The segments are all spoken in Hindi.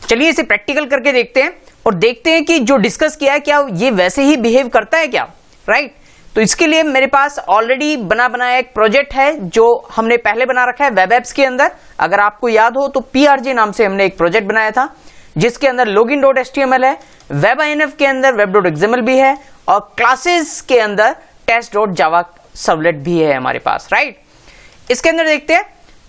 चलिए इसे प्रैक्टिकल करके देखते हैं और देखते हैं कि जो डिस्कस किया है क्या ये वैसे ही बिहेव करता है क्या, राइट। तो इसके लिए मेरे पास ऑलरेडी बनाया एक प्रोजेक्ट है जो हमने पहले बना रखा है वेब एप्स के अंदर। अगर आपको याद हो तो PRJ नाम से हमने एक प्रोजेक्ट बनाया था जिसके अंदर login.html है, web.inf के अंदर web.xml भी है और क्लासेस के अंदर test.java सर्वलेट भी है हमारे पास, राइट। इसके अंदर देखते हैं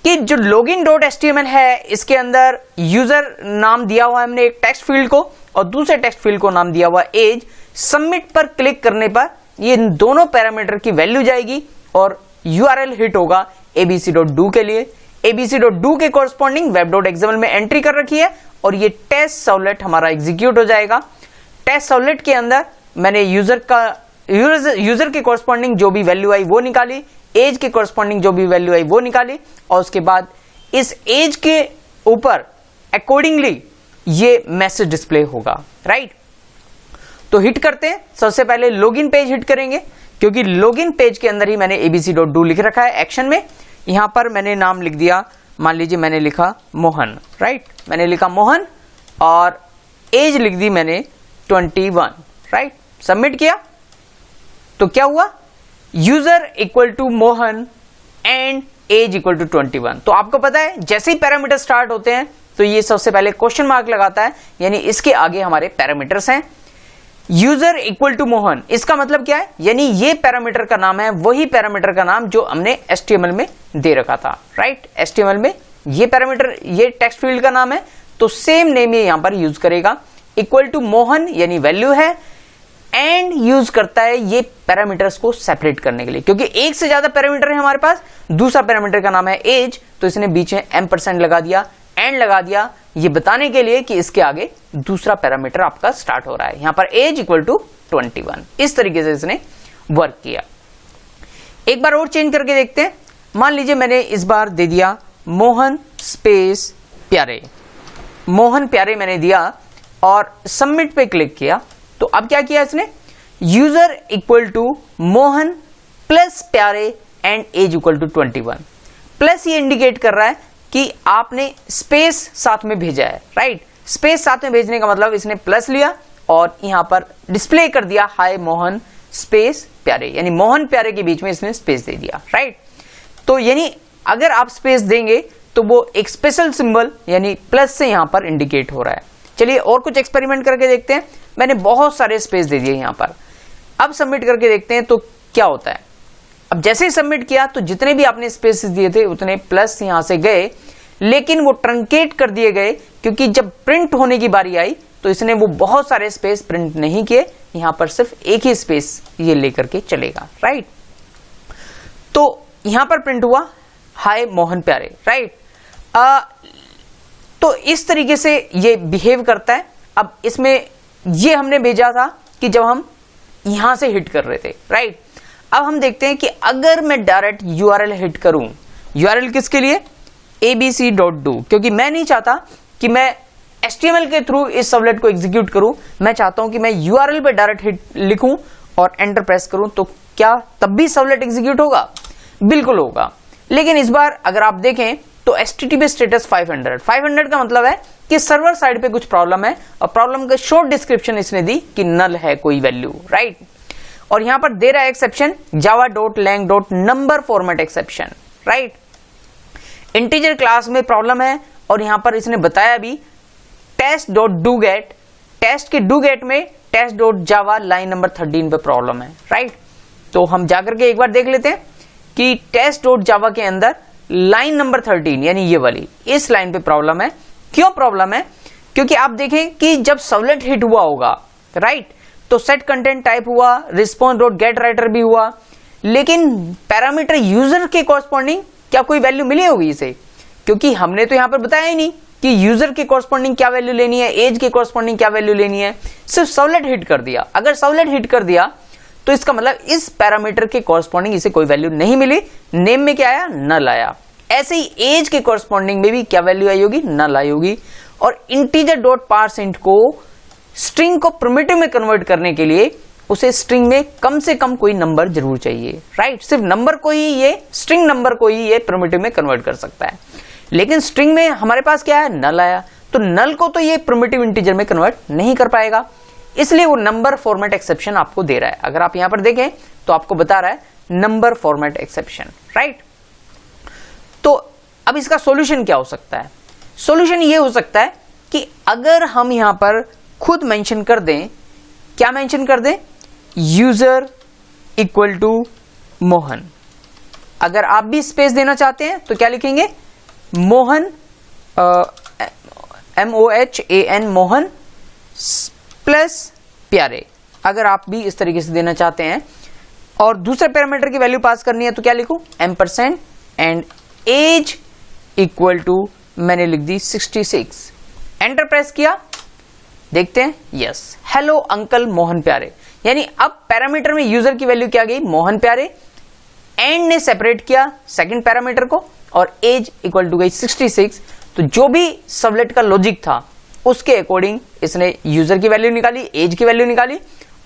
कि जो login.html है इसके अंदर यूजर नाम दिया हुआ है हमने एक टेक्स्ट फील्ड को और दूसरे टेक्स्ट फील्ड को नाम दिया हुआ एज। सबमिट पर क्लिक करने पर ये दोनों पैरामीटर की वैल्यू जाएगी और URL हिट होगा abc.do के लिए। abc.do के कॉरस्पॉन्डिंग web.xml में एंट्री कर रखी है और ये टेस्ट सर्वलेट हमारा एग्जीक्यूट हो जाएगा। टेस्ट सर्वलेट के अंदर मैंने यूजर के कॉरस्पॉन्डिंग जो भी वैल्यू आई वो निकाली, एज के कॉरस्पॉन्डिंग जो भी वैल्यू आई वो निकाली और उसके बाद इस एज के ऊपर अकॉर्डिंगली ये मैसेज डिस्प्ले होगा, राइट। तो हिट करते हैं। सबसे पहले लॉगिन पेज हिट करेंगे क्योंकि लॉगिन पेज के अंदर ही मैंने abc.do लिख रखा है एक्शन में। यहां पर मैंने नाम लिख दिया, मान लीजिए मैंने लिखा मोहन, राइट। मैंने लिखा मोहन और एज लिख दी मैंने 21, राइट। सबमिट किया तो क्या हुआ, user equal to Mohan and age equal to 21। तो आपको पता है जैसे ही पैरामीटर स्टार्ट होते हैं तो ये सबसे पहले क्वेश्चन मार्क लगाता है, यानी इसके आगे हमारे पैरामीटर्स हैं। यूजर इक्वल टू मोहन, इसका मतलब क्या है, यानी ये पैरामीटर का नाम है वही पैरामीटर का नाम जो हमने HTML में दे रखा था, राइट। HTML में ये पैरामीटर ये टेक्स्ट फील्ड का नाम है तो सेम नेम ये यहां पर यूज करेगा। इक्वल टू मोहन यानी वैल्यू है, एंड यूज करता है ये पैरामीटर्स को सेपरेट करने के लिए क्योंकि एक से ज्यादा पैरामीटर है हमारे पास। दूसरा पैरामीटर का नाम है एज तो इसने बीच में M% लगा दिया, एंड लगा दिया ये बताने के लिए कि इसके आगे दूसरा पैरामीटर आपका स्टार्ट हो रहा है। यहां पर एज इक्वल टू 21। इस तरीके से इसने वर्क किया। एक बार और चेंज करके देखते हैं। मान लीजिए मैंने इस बार दे दिया मोहन स्पेस प्यारे, मोहन प्यारे मैंने दिया और सबमिट पे क्लिक किया तो अब क्या किया इसने, user equal to Mohan plus Pyare and age equal to 21। Plus ये इंडिकेट कर रहा है कि आपने स्पेस साथ में भेजा है, राइट। स्पेस साथ में भेजने का मतलब इसने प्लस लिया और यहां पर डिस्प्ले कर दिया हाय मोहन स्पेस प्यारे, यानी मोहन प्यारे के बीच में इसने स्पेस दे दिया, राइट। तो यानी अगर आप स्पेस देंगे तो वो एक स्पेशल सिंबल यानी प्लस से यहां पर इंडिकेट हो रहा है। चलिए और कुछ एक्सपेरिमेंट करके देखते हैं। मैंने बहुत सारे स्पेस दे दिए यहां पर। अब सबमिट करके देखते हैं तो क्या होता है। अब जैसे ही सबमिट किया तो जितने भी आपने स्पेसेस दिए थे उतने प्लस यहां से गए, लेकिन वो ट्रंकेट कर दिए गए क्योंकि जब प्रिंट होने की बारी आई तो इसने वो बहुत सारे स्पेस प्रिंट नहीं किए, यहां पर सिर्फ एक ही स्पेस ये लेकर के चलेगा, राइट। तो यहां पर प्रिंट हुआ हाय मोहन प्यारे, राइट। तो इस तरीके से ये बिहेव करता है। अब इसमें ये हमने भेजा था कि जब हम यहां से हिट कर रहे थे, राइट। अब हम देखते हैं कि अगर मैं डायरेक्ट URL हिट करूं, URL किसके लिए, abc.do, क्योंकि मैं नहीं चाहता कि मैं HTML के थ्रू इस सर्वलेट को एग्जीक्यूट करूं, मैं चाहता हूं कि मैं URL पे डायरेक्ट हिट लिखूं और एंटर प्रेस करूं। तो क्या तब भी सर्वलेट एग्जीक्यूट होगा, बिल्कुल होगा। लेकिन इस बार अगर आप देखें तो HTTP स्टेटस 500 का मतलब है कि सर्वर साइड पे कुछ प्रॉब्लम है और प्रॉब्लम का शॉर्ट डिस्क्रिप्शन इसने दी कि नल है कोई वैल्यू, राइट। और यहां पर दे रहा है exception java.lang.number format exception, right. Integer class में प्रॉब्लम है और यहां पर इसने बताया भी test.doget, टेस्ट के doget में test.java लाइन नंबर 13 पे प्रॉब्लम है, राइट। तो हम जाकर के एक बार देख लेते हैं कि test.java के अंदर लाइन नंबर 13 यानी ये वाली इस लाइन पे प्रॉब्लम है। क्यों प्रॉब्लम है, क्योंकि आप देखें कि जब सर्वलेट हिट हुआ होगा, राइट, तो सेट कंटेंट टाइप हुआ, response.getWriter भी हुआ, लेकिन पैरामीटर यूजर के कॉरस्पॉन्डिंग क्या कोई वैल्यू मिली होगी इसे, क्योंकि हमने तो यहां पर बताया ही नहीं कि यूजर के कॉरस्पॉन्डिंग क्या वैल्यू लेनी है, एज के कॉरस्पॉन्डिंग क्या वैल्यू लेनी है, सिर्फ सर्वलेट हिट कर दिया। अगर सर्वलेट हिट कर दिया तो इसका मतलब इस पैरामीटर के कॉरस्पॉन्डिंग इसे कोई वैल्यू नहीं मिली, नेम में क्या आया, नल आया। ऐसे ही एज के कॉरस्पॉन्डिंग में भी क्या वैल्यू आई होगी, नल आई होगी। और इंटीजर डॉट पार्सेंट को स्ट्रिंग को प्रिमिटिव में कन्वर्ट करने के लिए उसे स्ट्रिंग में कम से कम कोई नंबर जरूर चाहिए, राइट। सिर्फ नंबर को ही ये स्ट्रिंग नंबर को ही ये प्रिमिटिव में कन्वर्ट कर सकता है, लेकिन स्ट्रिंग में हमारे पास क्या है, नल आया। तो नल को तो ये प्रिमिटिव इंटीजर में कन्वर्ट नहीं कर पाएगा, इसलिए वो नंबर फॉर्मेट एक्सेप्शन आपको दे रहा है। अगर आप यहां पर देखें तो आपको बता रहा है नंबर फॉर्मेट एक्सेप्शन, राइट। तो अब इसका सॉल्यूशन क्या हो सकता है? सॉल्यूशन ये हो सकता है कि अगर हम यहां पर खुद मेंशन कर दें, क्या मेंशन कर दें? User equal to Mohan. अगर आप भी स्पेस देना चाहते हैं तो क्या लिखेंगे? मोहन, MOHAN मोहन प्लस प्यारे। अगर आप भी इस तरीके से देना चाहते हैं और दूसरे पैरामीटर की वैल्यू पास करनी है तो क्या लिखूं? M% and age equal to, मैंने लिख दी 66। एंटर प्रेस किया, देखते हैं, यस, हेलो अंकल मोहन प्यारे। यानी अब पैरामीटर में यूजर की वैल्यू क्या गई? मोहन प्यारे। एंड ने सेपरेट किया सेकंड पैरामीटर को और एज इक्वल टू गई 66। तो जो भी सर्वलेट का लॉजिक था उसके अकॉर्डिंग इसने यूजर की वैल्यू निकाली, एज की वैल्यू निकाली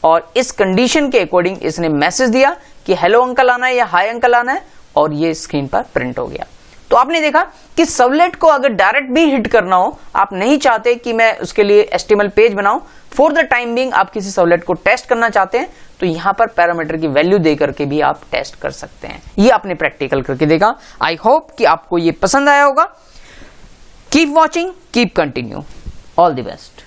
और इस कंडीशन के अकॉर्डिंग इसने मैसेज दिया कि हेलो अंकल आना है या हाय अंकल आना है और ये स्क्रीन पर प्रिंट हो गया। तो आपने देखा कि सर्वलेट को अगर डायरेक्ट भी हिट करना हो, आप नहीं चाहते कि मैं उसके लिए HTML पेज बनाऊं, फॉर द टाइम बिंग आप किसी सर्वलेट को टेस्ट करना चाहते हैं तो यहां पर पैरामीटर की वैल्यू दे करके भी आप टेस्ट कर सकते हैं। ये आपने प्रैक्टिकल करके देखा। आई होप कि आपको ये पसंद आया होगा। Keep watching, keep continue, all the best.